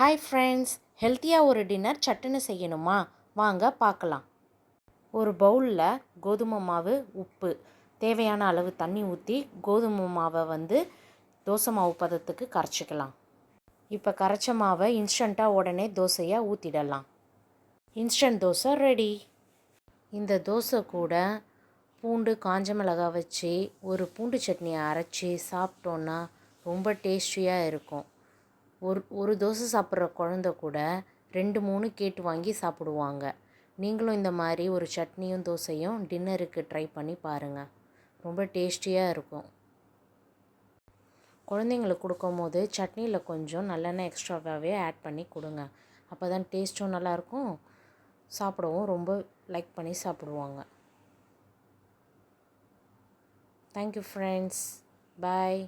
Hi friends, ஹெல்த்தியாக ஒரு dinner சட்டுன்னு செய்யணுமா? வாங்க பார்க்கலாம். ஒரு பவுலில் கோதுமை மாவு, உப்பு, தேவையான அளவு தண்ணி ஊற்றி கோதுமை மாவை தோசை மாவு பதத்துக்கு கரைச்சிக்கலாம். இப்போ கரைச்ச மாவை இன்ஸ்டண்ட்டாக உடனே தோசையாக ஊற்றிடலாம். Instant dosa ready. இந்த தோசை கூட பூண்டு, காஞ்ச மிளகாய் வச்சு ஒரு பூண்டு சட்னியை அரைச்சி சாப்பிட்டோன்னா ரொம்ப டேஸ்டியாக இருக்கும். ஒரு தோசை சாப்பிட்ற குழந்த கூட 2-3 கேட்டு வாங்கி சாப்பிடுவாங்க. நீங்களும் இந்த மாதிரி ஒரு சட்னியும் தோசையும் டின்னருக்கு ட்ரை பண்ணி பாருங்கள். ரொம்ப டேஸ்டியாக இருக்கும். குழந்தைங்களுக்கு கொடுக்கும்போது சட்னியில் கொஞ்சம் நல்லெண்ணெய் எக்ஸ்ட்ராவாகவே ஆட் பண்ணி கொடுங்க. அப்போ தான் டேஸ்ட்டும் நல்லாயிருக்கும், சாப்பிடவும் ரொம்ப லைக் பண்ணி சாப்பிடுவாங்க. தேங்க்யூ ஃப்ரெண்ட்ஸ், பாய்.